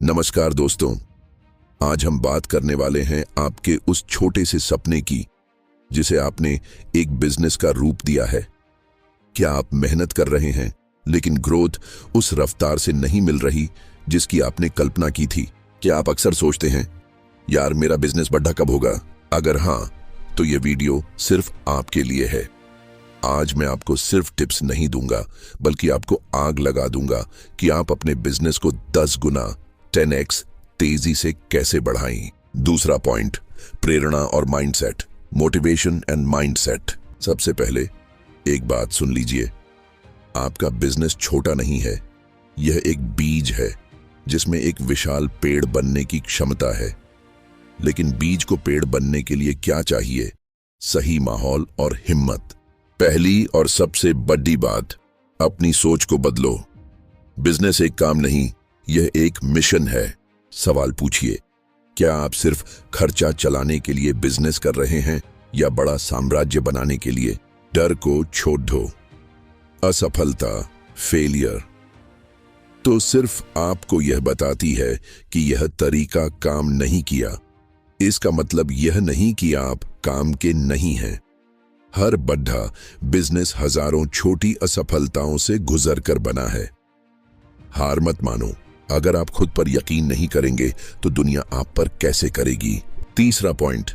नमस्कार दोस्तों, आज हम बात करने वाले हैं आपके उस छोटे से सपने की जिसे आपने एक बिजनेस का रूप दिया है। क्या आप मेहनत कर रहे हैं लेकिन ग्रोथ उस रफ्तार से नहीं मिल रही जिसकी आपने कल्पना की थी? क्या आप अक्सर सोचते हैं, यार मेरा बिजनेस बड़ा कब होगा? अगर हाँ, तो ये वीडियो सिर्फ आपके लिए है। आज मैं आपको सिर्फ टिप्स नहीं दूंगा बल्कि आपको आग लगा दूंगा कि आप अपने बिजनेस को 10 गुना 10x तेजी से कैसे बढ़ाएं। दूसरा पॉइंट, प्रेरणा और माइंडसेट, मोटिवेशन एंड माइंडसेट। सबसे पहले एक बात सुन लीजिए, आपका बिजनेस छोटा नहीं है, यह एक बीज है जिसमें एक विशाल पेड़ बनने की क्षमता है। लेकिन बीज को पेड़ बनने के लिए क्या चाहिए? सही माहौल और हिम्मत। पहली और सबसे बड़ी बात, अपनी सोच को बदलो। बिजनेस एक काम नहीं, यह एक मिशन है। सवाल पूछिए, क्या आप सिर्फ खर्चा चलाने के लिए बिजनेस कर रहे हैं या बड़ा साम्राज्य बनाने के लिए? डर को छोड़ दो। असफलता, फेलियर तो सिर्फ आपको यह बताती है कि यह तरीका काम नहीं किया। इसका मतलब यह नहीं कि आप काम के नहीं हैं। हर बड़ा बिजनेस हजारों छोटी असफलताओं से गुजरकर बना है। हार मत मानो। अगर आप खुद पर यकीन नहीं करेंगे तो दुनिया आप पर कैसे करेगी? तीसरा पॉइंट,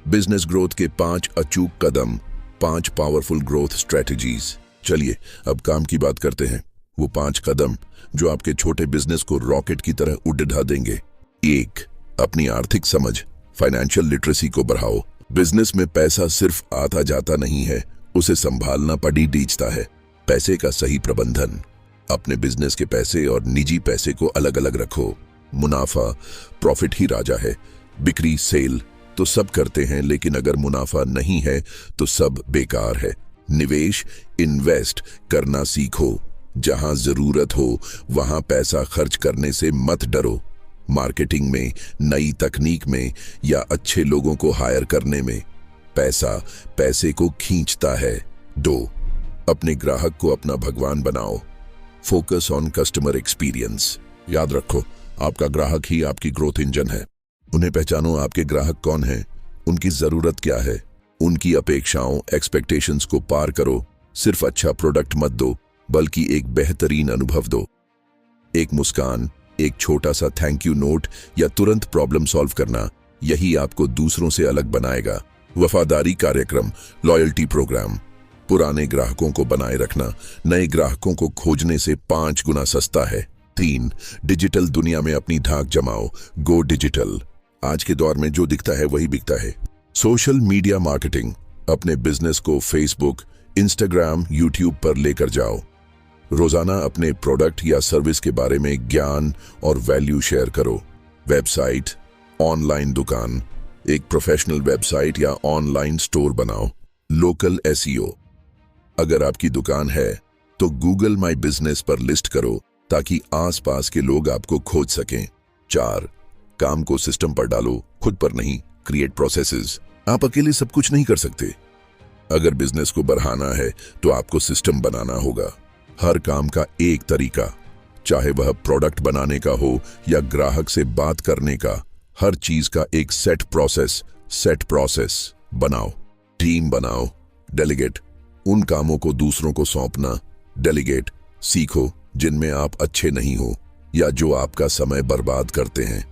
बिजनेस ग्रोथ के 5 अचूक कदम, 5 पावरफुल ग्रोथ स्ट्रेटजीज। चलिए अब काम की बात करते हैं। वो 5 कदम जो आपके छोटे बिजनेस को रॉकेट की तरह उड़ा देंगे। 1, अपनी आर्थिक समझ, फाइनेंशियल लिटरेसी को बढ़ाओ। बिजनेस में पैसा सिर्फ आता जाता नहीं है, उसे संभालना पड़ी डीजता है। पैसे का सही प्रबंधन। अपने बिजनेस के पैसे और निजी पैसे को अलग अलग रखो। मुनाफा, प्रॉफिट ही राजा है। बिक्री, सेल तो सब करते हैं, लेकिन अगर मुनाफा नहीं है तो सब बेकार है। निवेश, इन्वेस्ट करना सीखो। जहां जरूरत हो वहां पैसा खर्च करने से मत डरो। मार्केटिंग में, नई तकनीक में या अच्छे लोगों को हायर करने में पैसा पैसे को खींचता है। 2, अपने ग्राहक को अपना भगवान बनाओ। Focus on customer experience. याद रखो, आपका ग्राहक ही आपकी ग्रोथ इंजन है। उन्हें पहचानो, आपके ग्राहक कौन हैं, उनकी जरूरत क्या है। उनकी अपेक्षाओं, एक्सपेक्टेशंस को पार करो। सिर्फ अच्छा प्रोडक्ट मत दो बल्कि एक बेहतरीन अनुभव दो। एक मुस्कान, एक छोटा सा थैंक यू नोट या तुरंत प्रॉब्लम सॉल्व करना, यही आपको दूसरों से अलग बनाएगा। वफादारी कार्यक्रम, लॉयल्टी प्रोग्राम। पुराने ग्राहकों को बनाए रखना नए ग्राहकों को खोजने से 5 गुना सस्ता है। 3, डिजिटल दुनिया में अपनी धाक जमाओ। गो डिजिटल। आज के दौर में जो दिखता है वही बिकता है। Social media marketing. अपने बिजनेस को फेसबुक, इंस्टाग्राम, यूट्यूब पर लेकर जाओ। रोजाना अपने प्रोडक्ट या सर्विस के बारे में ज्ञान और वैल्यू शेयर करो। वेबसाइट, ऑनलाइन दुकान, एक प्रोफेशनल वेबसाइट या ऑनलाइन स्टोर बनाओ। Local SEO. अगर आपकी दुकान है तो गूगल माई बिजनेस पर लिस्ट करो ताकि आसपास के लोग आपको खोज सकें। 4, काम को सिस्टम पर डालो, खुद पर नहीं। Create processes. आप अकेले सब कुछ नहीं कर सकते। अगर बिजनेस को बढ़ाना है तो आपको सिस्टम बनाना होगा। हर काम का एक तरीका, चाहे वह प्रोडक्ट बनाने का हो या ग्राहक से बात करने का, हर चीज का एक सेट प्रोसेस बनाओ। टीम बनाओ। डेलीगेट। उन कामों को दूसरों को सौंपना। डेलीगेट सीखो जिनमें आप अच्छे नहीं हो या जो आपका समय बर्बाद करते हैं।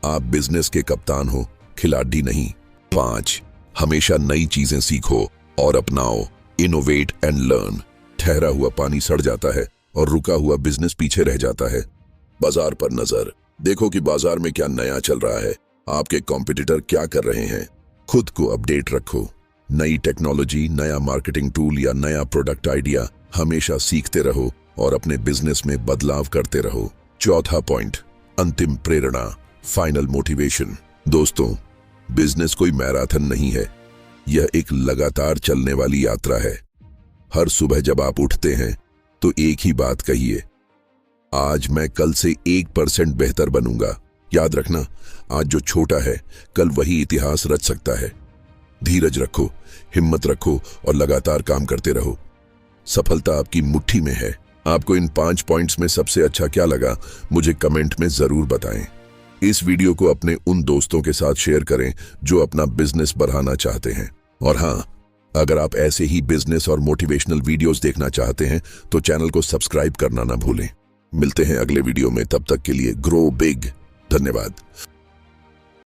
आप बिजनेस के कप्तान हो, खिलाड़ी नहीं। 5, हमेशा नई चीजें सीखो और अपनाओ। Innovate and learn. ठहरा हुआ पानी सड़ जाता है और रुका हुआ बिजनेस पीछे रह जाता है। बाजार पर नजर। देखो कि बाजार में क्या नया चल रहा है, आपके कॉम्पिटिटर क्या कर रहे हैं। खुद को अपडेट रखो। नई टेक्नोलॉजी, नया मार्केटिंग टूल या नया प्रोडक्ट आइडिया, हमेशा सीखते रहो और अपने बिजनेस में बदलाव करते रहो। चौथा पॉइंट, अंतिम प्रेरणा, फाइनल मोटिवेशन। दोस्तों, बिजनेस कोई मैराथन नहीं है, यह एक लगातार चलने वाली यात्रा है। हर सुबह जब आप उठते हैं तो एक ही बात कहिए, आज मैं कल से 1% बेहतर बनूंगा। याद रखना, आज जो छोटा है कल वही इतिहास रच सकता है। धीरज रखो, हिम्मत रखो और लगातार काम करते रहो। सफलता आपकी मुट्ठी में है, आपको इन 5 पॉइंट्स में सबसे अच्छा क्या लगा, मुझे कमेंट में जरूर बताएं। इस वीडियो को अपने उन दोस्तों के साथ शेयर करें जो अपना बिजनेस बढ़ाना चाहते हैं। और हाँ, अगर आप ऐसे ही बिजनेस और मोटिवेशनल वीडियोस देखना चाहते हैं तो चैनल को सब्सक्राइब करना ना भूलें। मिलते हैं अगले वीडियो में, तब तक के लिए ग्रो बिग। धन्यवाद।